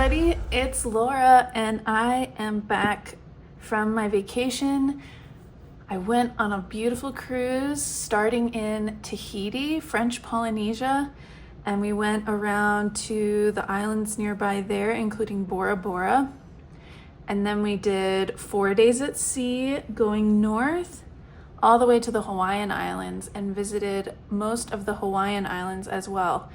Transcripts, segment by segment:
everybody, it's Laura and I am back from my vacation. I went on a beautiful cruise starting in Tahiti, French Polynesia, and we went around to the islands nearby there, including Bora Bora. And then we did 4 days at sea going north all the way to the Hawaiian Islands and visited most of the Hawaiian Islands as well.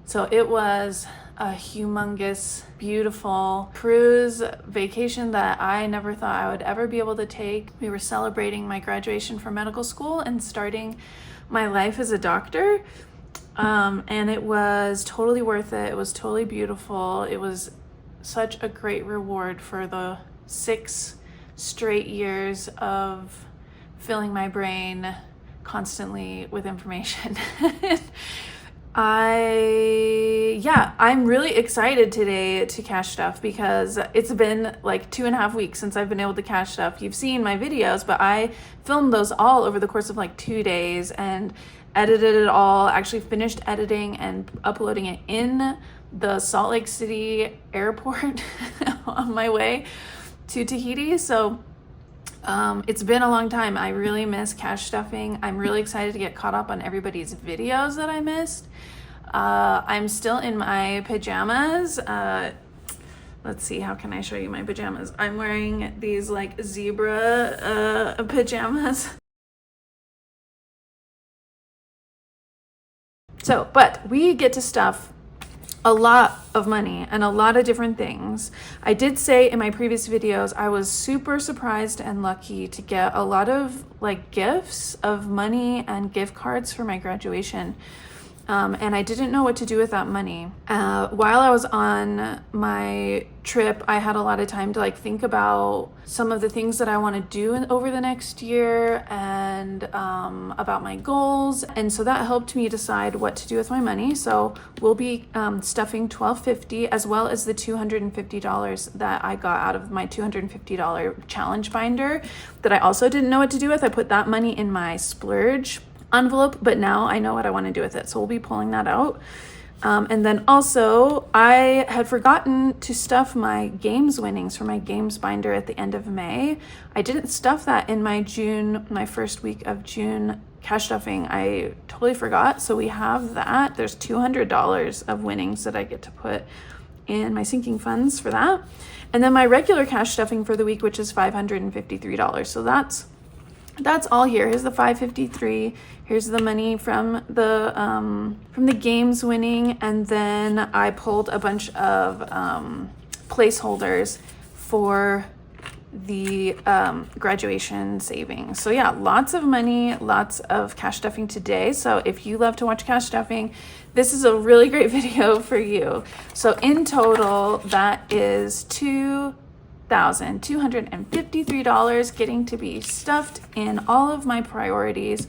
So it was a humongous, beautiful cruise vacation that I never thought I would ever be able to take. We were celebrating my graduation from medical school and starting my life as a doctor. And it was totally worth it. It was totally beautiful. It was such a great reward for the 6 straight years of filling my brain constantly with information. I'm really excited today to cash stuff because it's been like 2.5 weeks since I've been able to cash stuff. You've seen my videos, but I filmed those all over the course of like 2 days and edited it all, actually finished editing and uploading it in the Salt Lake City airport on my way to Tahiti. So it's been a long time. I really miss cash stuffing. I'm really excited to get caught up on everybody's videos that I missed. I'm still in my pajamas. Let's see, how can I show you my pajamas? I'm wearing these like zebra pajamas. So, but we get to stuff a lot of money and a lot of different things. I did say in my previous videos, I was super surprised and lucky to get a lot of like gifts of money and gift cards for my graduation. And I didn't know what to do with that money. While I was on my trip, I had a lot of time to like think about some of the things that I want to do over the next year and about my goals. And so that helped me decide what to do with my money. So we'll be stuffing $1,250 as well as the $250 that I got out of my $250 challenge binder that I also didn't know what to do with. I put that money in my splurge envelope, but now I know what I want to do with it. So we'll be pulling that out. And then also I had forgotten to stuff my games winnings for my games binder at the end of May. I didn't stuff that in my first week of June cash stuffing. I totally forgot. So we have that. There's $200 of winnings that I get to put in my sinking funds for that. And then my regular cash stuffing for the week, which is $553. So that's all here. Here's the $553. Here's the money from the games winning, and then I pulled a bunch of placeholders for the graduation savings. So yeah, lots of money, lots of cash stuffing today. So if you love to watch cash stuffing, this is a really great video for you. So in total, that is $2,253 getting to be stuffed in all of my priorities.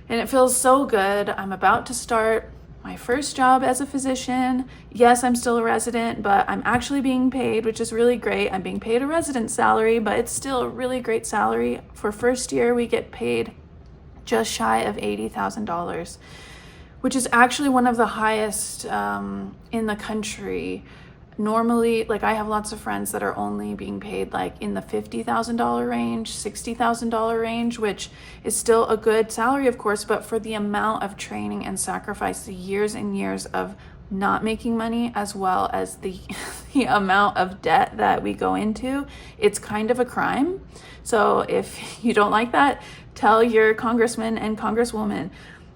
And it feels so good. I'm about to start my first job as a physician. Yes, I'm still a resident, but I'm actually being paid, which is really great. I'm being paid a resident salary, but it's still a really great salary. For first year, we get paid just shy of $80,000, which is actually one of the highest in the country. Normally, like I have lots of friends that are only being paid like in the $50,000 range, $60,000 range, which is still a good salary, of course, but for the amount of training and sacrifice, the years and years of not making money, as well as the amount of debt that we go into, it's kind of a crime. So if you don't like that, tell your congressman and congresswoman,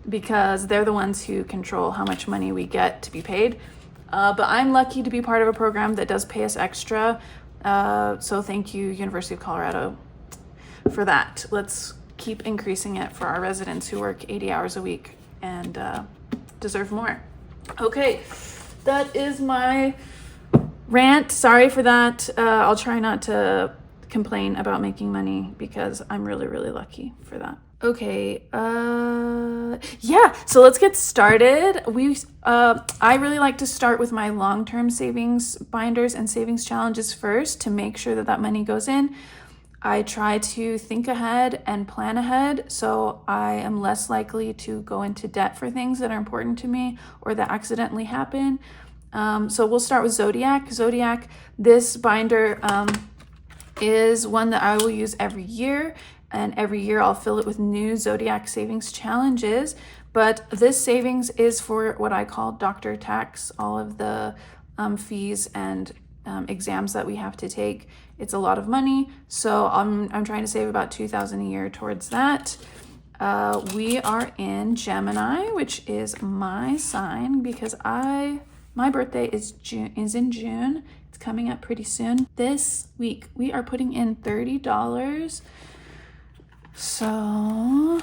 because they're the ones who control how much money we get to be paid. But I'm lucky to be part of a program that does pay us extra. So thank you, University of Colorado, for that. Let's keep increasing it for our residents who work 80 hours a week and deserve more. Okay, that is my rant. Sorry for that. I'll try not to complain about making money because I'm really, really lucky for that. Okay, yeah, so let's get started. I really like to start with my long-term savings binders and savings challenges first to make sure that money goes in. I try to think ahead and plan ahead, so I am less likely to go into debt for things that are important to me or that accidentally happen. So we'll start with Zodiac. Zodiac, this binder is one that I will use every year, and every year I'll fill it with new Zodiac savings challenges. But this savings is for what I call doctor tax, all of the fees and exams that we have to take. It's a lot of money, so I'm trying to save about $2,000 a year towards that. We are in Gemini, which is my sign because my birthday is in June. It's coming up pretty soon. This week we are putting in $30. So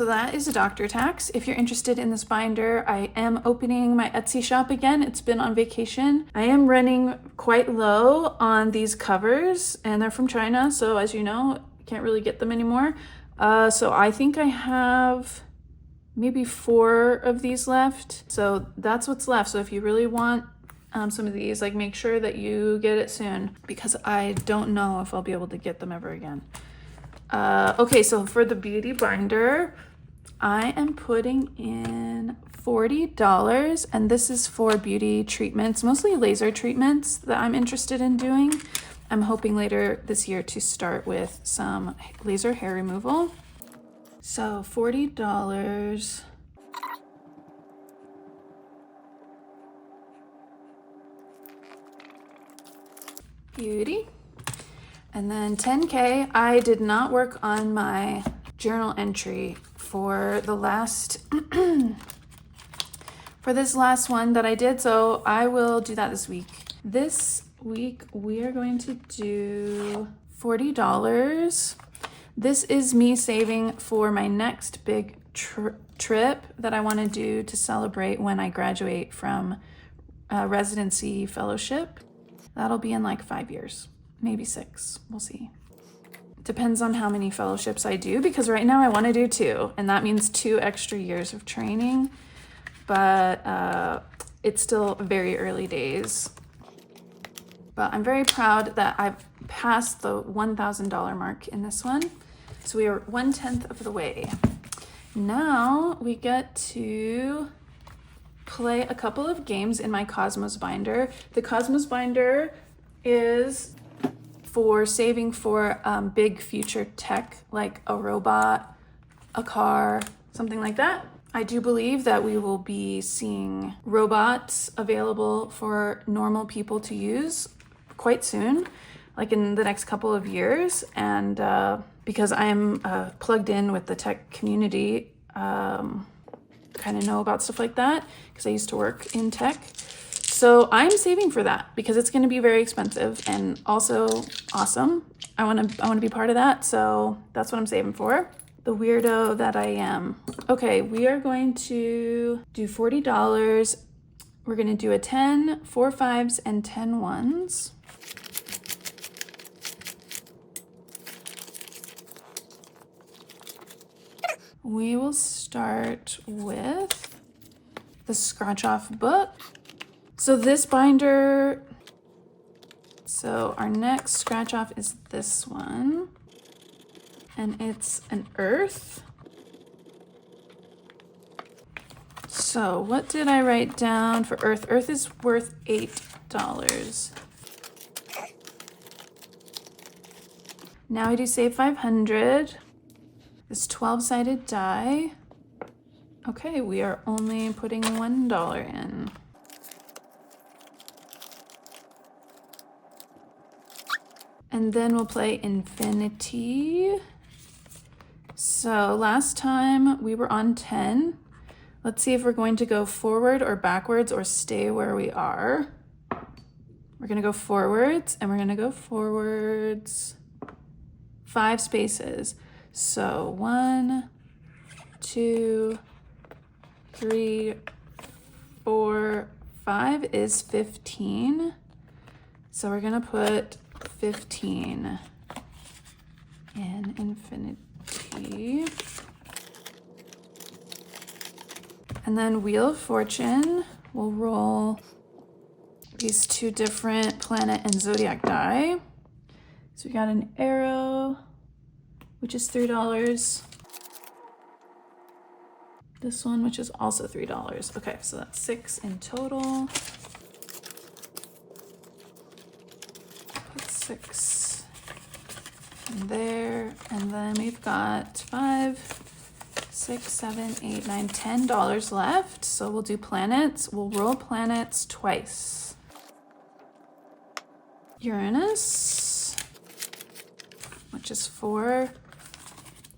that is a doctor tax. If you're interested in this binder, I am opening my Etsy shop again. It's been on vacation. I am running quite low on these covers, and they're from China, so as you know, can't really get them anymore. So I think I have maybe 4 of these left. So that's what's left. So if you really want some of these, like, make sure that you get it soon because I don't know if I'll be able to get them ever again. Okay, so for the beauty binder, I am putting in $40, and this is for beauty treatments, mostly laser treatments that I'm interested in doing. I'm hoping later this year to start with some laser hair removal. So $40. Beauty. And then $10K. I did not work on my journal entry for the last for this last one that I did, so I will do that this week. This week we are going to do $40. This is me saving for my next big trip that I want to do to celebrate when I graduate from residency fellowship. That'll be in like 5 years. Maybe 6, we'll see. Depends on how many fellowships I do, because right now I want to do 2, and that means 2 extra years of training, but it's still very early days. But I'm very proud that I've passed the $1,000 mark in this one. So we are 1/10 of the way. Now we get to play a couple of games in my Cosmos binder. The Cosmos binder is for saving for big future tech, like a robot, a car, something like that. I do believe that we will be seeing robots available for normal people to use quite soon, like in the next couple of years. And because I'm plugged in with the tech community, kind of know about stuff like that because I used to work in tech. So I'm saving for that because it's going to be very expensive and also awesome. I want to be part of that, so that's what I'm saving for. The weirdo that I am. Okay, we are going to do $40. We're going to do a 10, 4 5s, and 10 1s. We will start with the scratch off book. So this binder, so our next scratch off is this one, and it's an earth. So what did I write down for earth? Earth is worth $8. Now we do save 500. This 12-sided die. Okay, we are only putting $1 in. And then we'll play infinity. So last time we were on 10. Let's see if we're going to go forward or backwards or stay where we are. We're gonna go forwards, and we're gonna go forwards 5 spaces. So 1, 2, 3, 4, 5 is 15. So we're gonna put 15 in infinity. And then Wheel of Fortune, we'll roll these 2 different planet and zodiac die. So we got an arrow, which is $3. This one, which is also $3. Okay, so that's 6 in total. Put 6 in there, and then we've got 5, 6, 7, 8, 9, $10 left. So we'll do planets. We'll roll planets twice. Uranus, which is 4,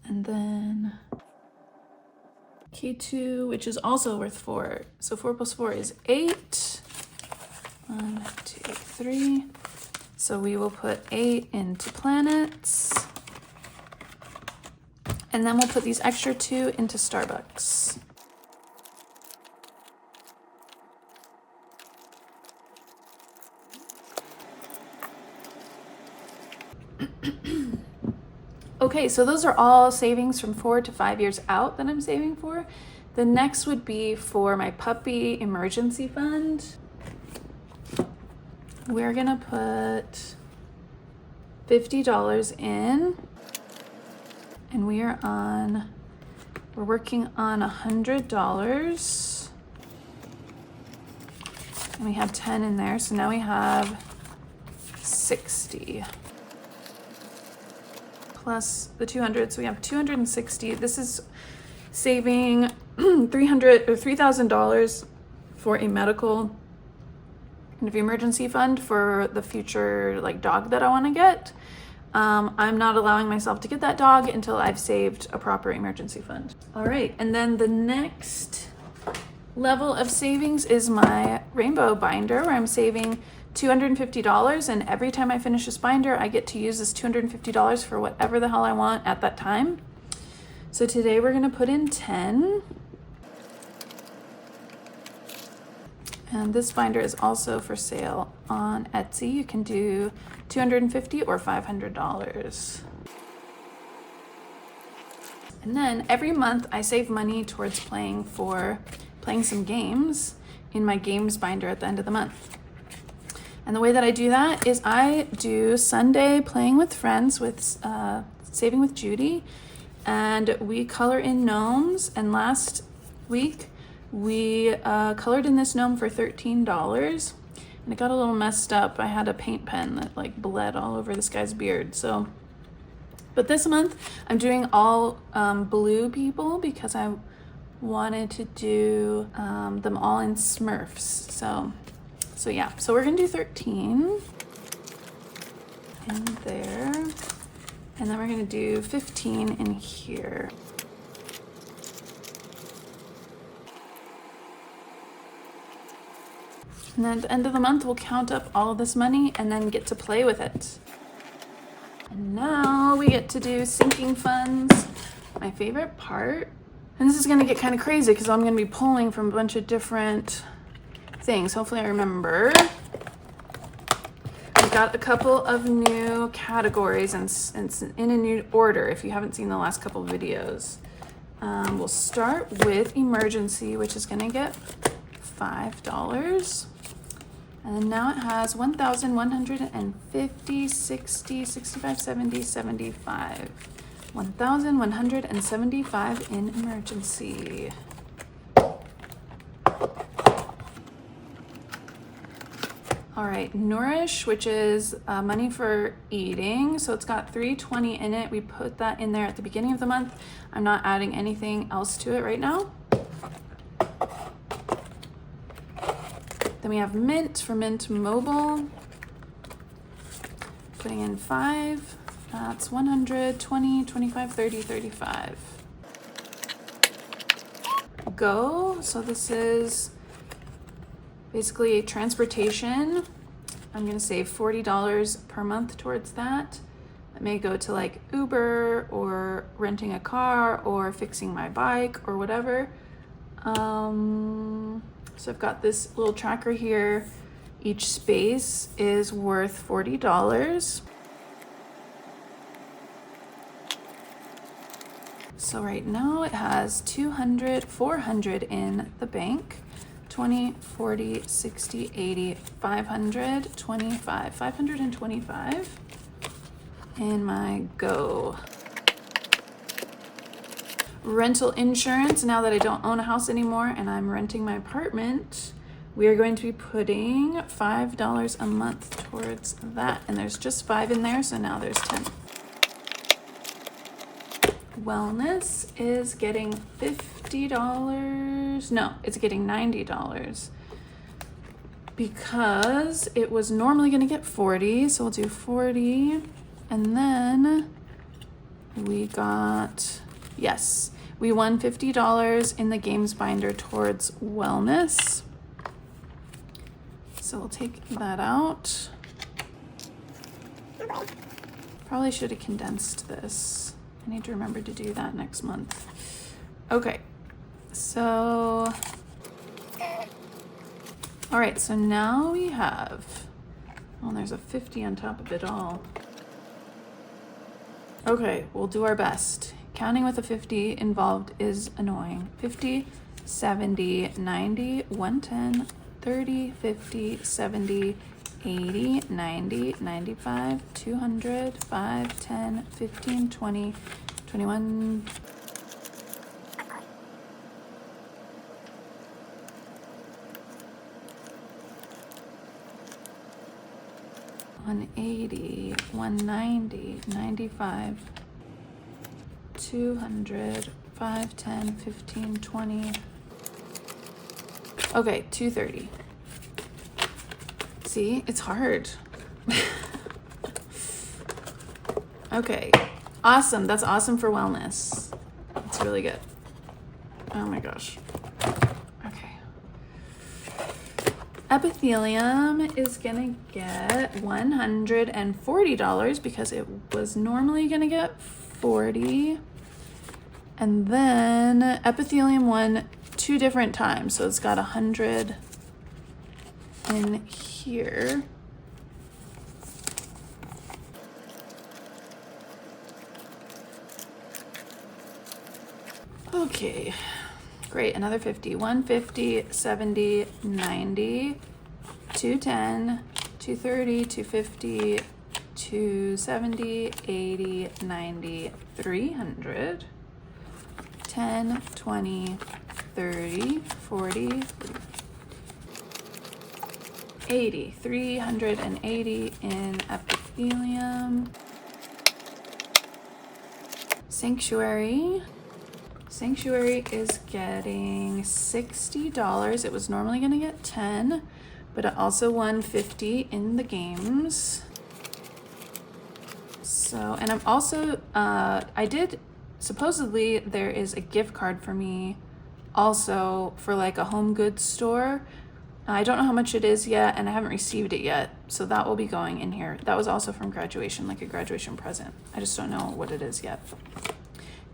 and then K2, which is also worth 4. So 4 plus 4 is 8. 1, 2, 3. So we will put 8 into planets. And then we'll put these extra 2 into Starbucks. Okay, so those are all savings from 4 to 5 years out that I'm saving for. The next would be for my puppy emergency fund. We're gonna put $50 in, and we're working on $100. And we have 10 in there, so now we have 60. Plus the 200, so we have 260. This is saving $3,000 for a medical kind of emergency fund for the future like dog that I want to get. I'm not allowing myself to get that dog until I've saved a proper emergency fund. All right, and then the next level of savings is my rainbow binder, where I'm saving $250, and every time I finish this binder, I get to use this $250 for whatever the hell I want at that time. So today we're gonna put in 10. And this binder is also for sale on Etsy. You can do $250 or $500. And then every month I save money towards playing some games in my games binder at the end of the month. And the way that I do that is I do Sunday playing with friends with Saving with Judy, and we color in gnomes. And last week we colored in this gnome for $13, and it got a little messed up. I had a paint pen that like bled all over this guy's beard. So, but this month I'm doing all blue people because I wanted to do them all in Smurfs. So yeah, so we're gonna do 13 in there, and then we're gonna do 15 in here. And then at the end of the month, we'll count up all of this money and then get to play with it. And now we get to do sinking funds, my favorite part. And this is gonna get kind of crazy because I'm gonna be pulling from a bunch of different things. Hopefully I remember. I've got a couple of new categories and in a new order if you haven't seen the last couple of videos. We'll start with emergency, which is gonna get $5. And now it has 1,150, 60, 65, 70, 75. 1,175 in emergency. All right, nourish, which is money for eating. So it's got $320 in it. We put that in there at the beginning of the month. I'm not adding anything else to it right now. Then we have Mint for Mint Mobile. Putting in 5. That's 100, 20, 25, 30, 35. Go. So this is basically transportation. I'm gonna save $40 per month towards that. It may go to like Uber or renting a car or fixing my bike or whatever. So I've got this little tracker here. Each space is worth $40. So right now it has 200, 400 in the bank. 20, 40, 60, 80, 500, 25, 525. in my Go. Rental insurance, now that I don't own a house anymore and I'm renting my apartment, we are going to be putting $5 a month towards that. And there's just 5 in there, so now there's 10. Wellness is getting $50. No, it's getting $90 because it was normally going to get 40. So we'll do 40. And then we got, yes, we won $50 in the games binder towards wellness. So we'll take that out. Probably should have condensed this. I need to remember to do that next month. Okay, so, all right, so now we have, oh, there's a 50 on top of it all. Okay, we'll do our best. Counting with a 50 involved is annoying. 50, 70, 90, 110, 30, 50, 70, 80, 90, 95, 200, 5, 10, 15, 20, 21. $180, $190, $95, $200, 5, 10, 15, 20. Okay, $230. See, it's hard. Okay, awesome. That's awesome for wellness. It's really good. Oh my gosh. Okay. Epithelium is gonna get $140 because it was normally gonna get 40. And then epithelium won 2 different times, so it's got 100 in here. Okay, great, another 50. 150, 70, 90, 210, 230, 250, 270, 80, 90, 300, 10, 20, 30, 40, 80, 380 in epithelium. Sanctuary is getting $60. It was normally going to get 10, but it also won 50 in the games. So, and I'm also, supposedly there is a gift card for me also for like a home goods store. I don't know how much it is yet, and I haven't received it yet, so that will be going in here. That was also from graduation, like a graduation present. I just don't know what it is yet.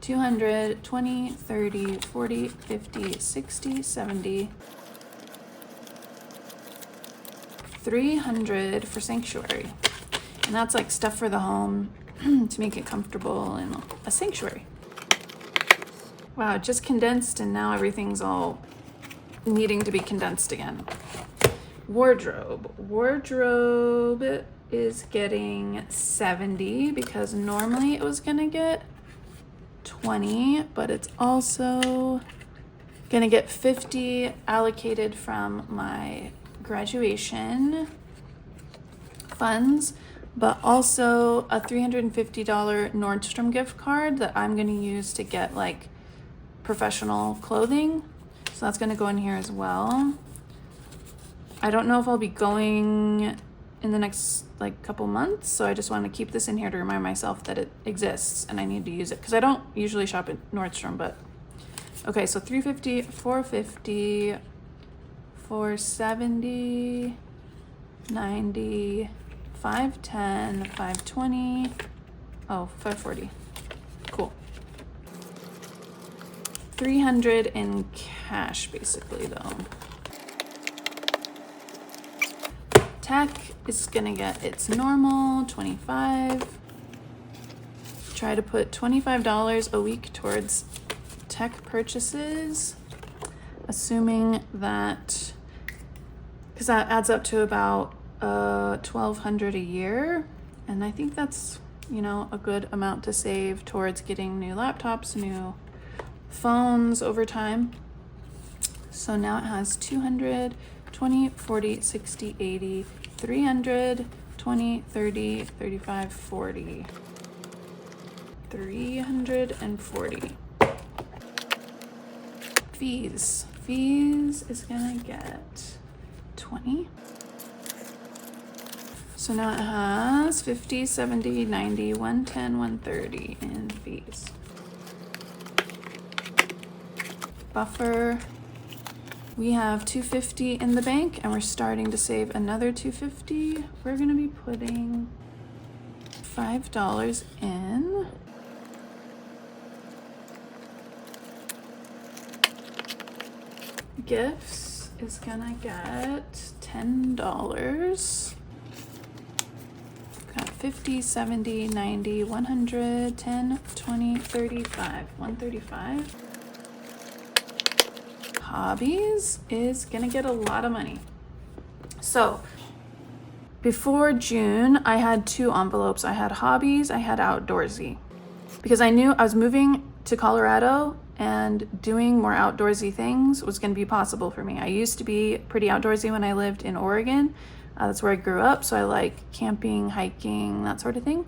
200, 20, 30, 40, 50, 60, 70, 300 for sanctuary. And that's like stuff for the home to make it comfortable in a sanctuary. Wow, it just condensed and now everything's all needing to be condensed again. Wardrobe is getting 70 because normally it was gonna get 20, but it's also gonna get 50 allocated from my graduation funds, but also a $350 Nordstrom gift card that I'm gonna use to get like professional clothing. So that's gonna go in here as well. I don't know if I'll be going in the next like couple months, so I just want to keep this in here to remind myself that it exists and I need to use it because I don't usually shop at Nordstrom. But okay, so 350, 450, 470, 90, 510, 520, oh, 540. Cool. 300 in cash basically though. Tech is gonna get its normal 25. Try to put $25 a week towards tech purchases, assuming that, because that adds up to about $1,200 a year, and I think that's you know, a good amount to save towards getting new laptops, new phones over time. So now it has 200, 20, 40, 60, 80, 300, 20, 30, 35, 40. 340. Fees is gonna get 20. So now it has 50, 70, 90, 110, 130 in fees. Buffer, we have 250 in the bank and we're starting to save another 250. We're gonna be putting $5 in. Gifts is gonna get $10. Got 50, 70, 90, 100, 10, 20, 35, 135. Hobbies is gonna get a lot of money. So before June, I had 2 envelopes. I had hobbies, I had outdoorsy. Because I knew I was moving to Colorado and doing more outdoorsy things was gonna be possible for me. I used to be pretty outdoorsy when I lived in Oregon. That's where I grew up, so I like camping, hiking, that sort of thing.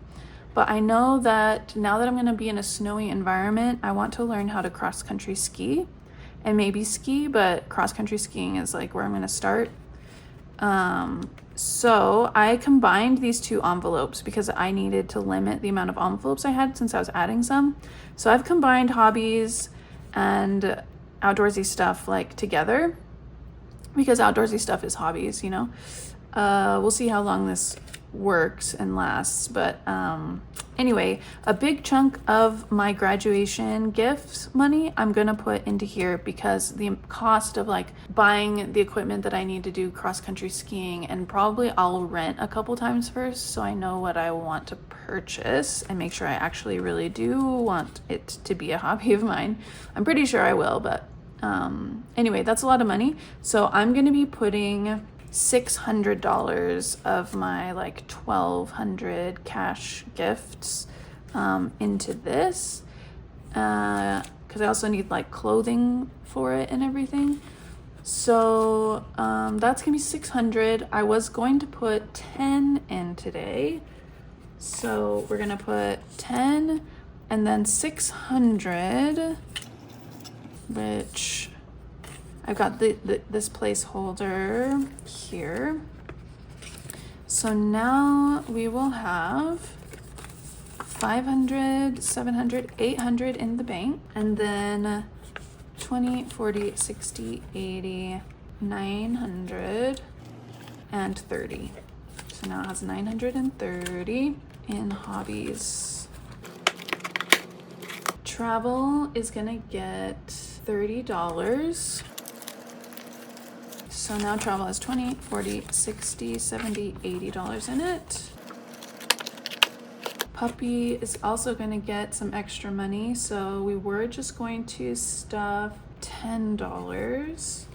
But I know that now that I'm gonna be in a snowy environment, I want to learn how to cross-country ski and maybe ski, but cross-country skiing is like where I'm gonna start. So I combined these 2 envelopes because I needed to limit the amount of envelopes I had since I was adding some. So I've combined hobbies and outdoorsy stuff like together because outdoorsy stuff is hobbies, you know. We'll see how long this works and lasts, but anyway, a big chunk of my graduation gifts money I'm gonna put into here because the cost of like buying the equipment that I need to do cross-country skiing, and probably I'll rent a couple times first so I know what I want to purchase and make sure I actually really do want it to be a hobby of mine. I'm pretty sure I will, but anyway, that's a lot of money. So I'm gonna be putting $600 of my like $1,200 cash gifts into this because I also need like clothing for it and everything. So that's gonna be $600. I was going to put 10 in today, so we're gonna put 10 and then 600, which I've got this placeholder here. So now we will have 500, 700, 800 in the bank, and then 20, 40, 60, 80, 900, and 30. So now it has 930 in hobbies. Travel is gonna get $30. So now travel has 20, 40, 60, 70, $80 in it. Puppy is also going to get some extra money. So we were just going to stuff $10,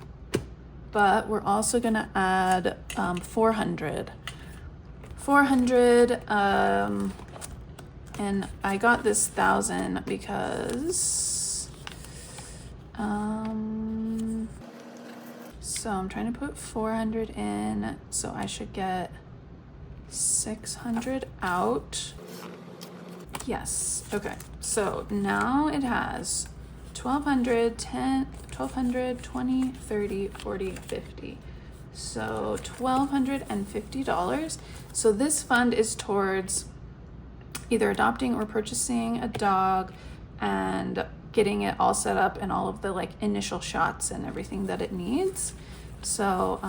but we're also going to add 400. 400, and I got this 1,000 because so I'm trying to put 400 in, so I should get 600 out. Yes, okay. So now it has 1,200, 10, 1,200, 20, 30, 40, 50. So $1,250. So this fund is towards either adopting or purchasing a dog and getting it all set up and all of the like initial shots and everything that it needs. So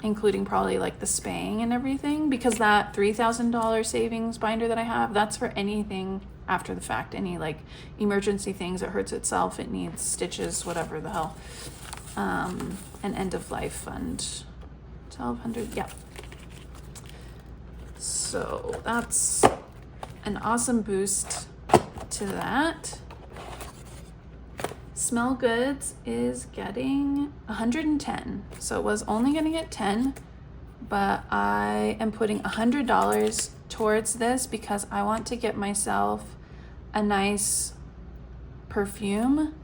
including probably like the spaying and everything, because that $3,000 savings binder that I have, that's for anything after the fact, any like emergency things. It hurts itself, it needs stitches, whatever the hell. An end of life fund, 1,200, yeah. So that's an awesome boost to that. Smell Goods is getting 110. So it was only gonna get 10, but I am putting $100 towards this because I want to get myself a nice perfume.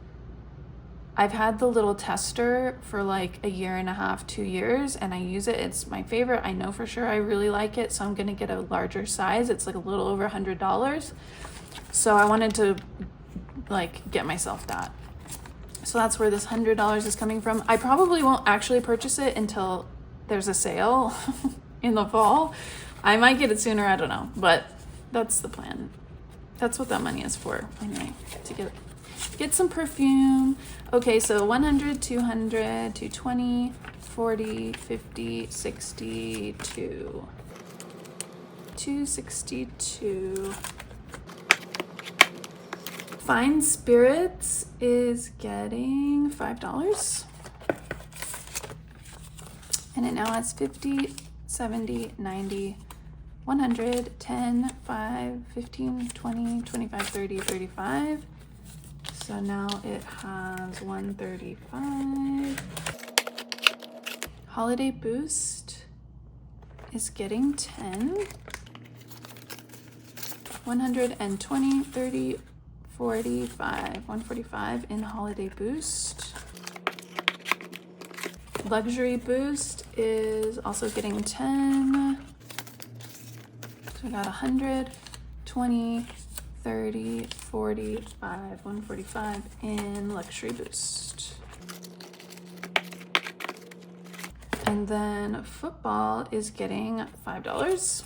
I've had the little tester for like a year and a half, 2 years, and I use it. It's my favorite. I know for sure I really like it, so I'm gonna get a larger size. It's like a little over $100. So I wanted to like get myself that. So that's where this $100 is coming from. I probably won't actually purchase it until there's a sale in the fall. I might get it sooner, I don't know, but that's the plan. That's what that money is for, anyway, to get some perfume. Okay, so 100, 200, 220, 40, 50, 62, 262. Fine Spirits is getting $5. And it now has 50, 70, 90, 100, 10, 5, 15, 20, 25, 30, 35. So now it has 135. Holiday Boost is getting 10. 120, 30, 45. 145 in Holiday Boost. Luxury Boost is also getting 10. So we got 100, 20, 30, 45, 145 in Luxury Boost. And then Football is getting $5.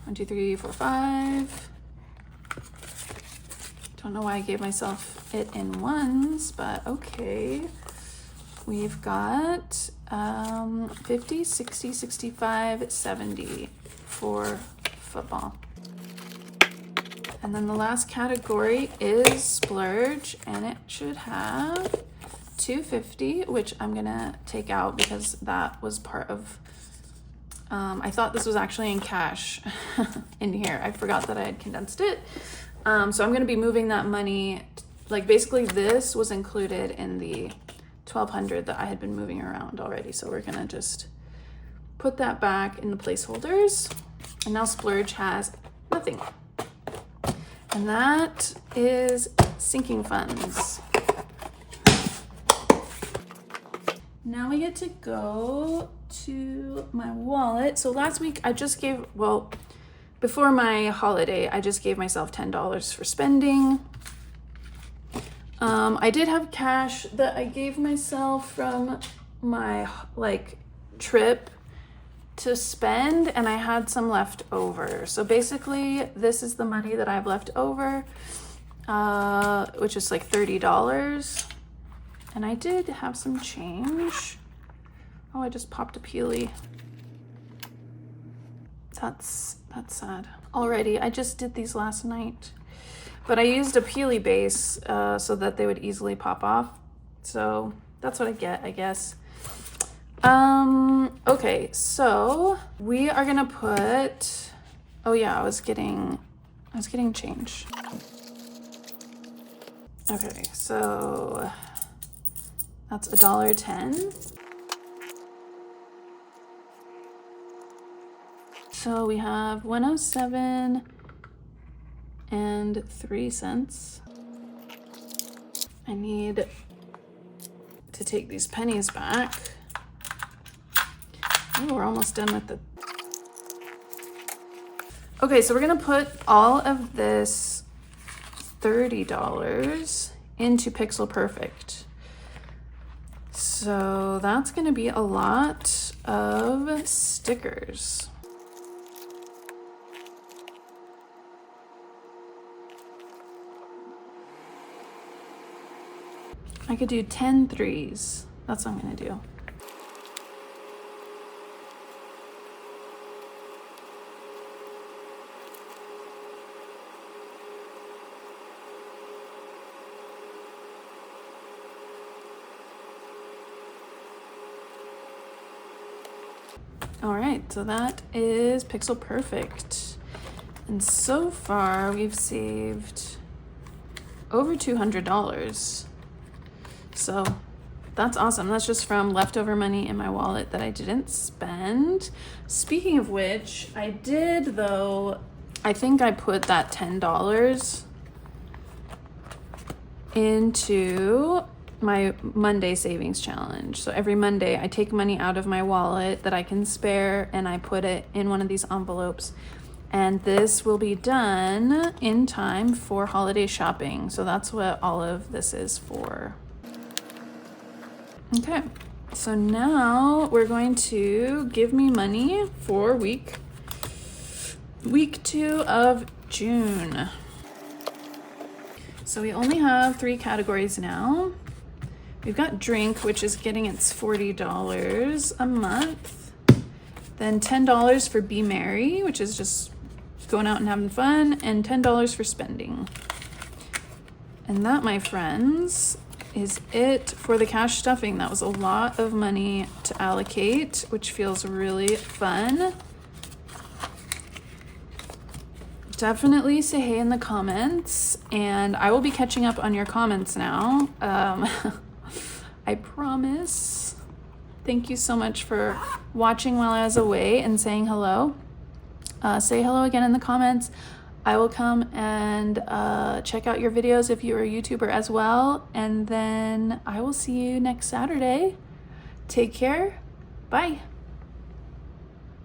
1, 2, 3, 4, 5. Don't know why I gave myself it in ones, but okay. We've got 50, 60, 65, 70 for Football. And then the last category is Splurge, and it should have 250, which I'm gonna take out because that was part of, I thought this was actually in cash in here. I forgot that I had condensed it. So I'm gonna be moving that money, like basically this was included in the 1,200 that I had been moving around already. So we're gonna just put that back in the placeholders. And now Splurge has nothing. And that is sinking funds. Now we get to go to my wallet. So last week I just gave, well, before my holiday, I just gave myself $10 for spending. I did have cash that I gave myself from my like trip to spend, and I had some left over. So basically this is the money that I've left over, which is like $30. And I did have some change. Oh, I just popped a peely. That's sad. Alrighty, I just did these last night, but I used a peely base so that they would easily pop off. So that's what I get, I guess. Okay, so we are gonna put, oh yeah, I was getting change. Okay, so that's $1.10. So we have 107 and 3 cents. I need to take these pennies back. Oh, we're almost done with the... Okay, so we're gonna put all of this $30 into Pixel Perfect. So that's gonna be a lot of stickers. I could do 10 threes. That's what I'm gonna do. All right, so that is Pixel Perfect. And so far we've saved over $200. So That's awesome. That's just from leftover money in my wallet that I didn't spend. Speaking of which, I did though, I think I put that $10 into my Monday savings challenge. So every Monday I take money out of my wallet that I can spare and I put it in one of these envelopes. And this will be done in time for holiday shopping. So that's what all of this is for. Okay, so now we're going to give me money for week 2 of June. So we only have 3 categories now. We've got drink, which is getting its $40 a month. Then $10 for Be Merry, which is just going out and having fun, and $10 for spending. And that, my friends, is it for the cash stuffing. That was a lot of money to allocate, which feels really fun. Definitely say hey in the comments, and I will be catching up on your comments now. I promise. Thank you so much for watching while I was away and saying hello. Say hello again in the comments. I will come and check out your videos if you are a YouTuber as well. And then I will see you next Saturday. Take care. Bye.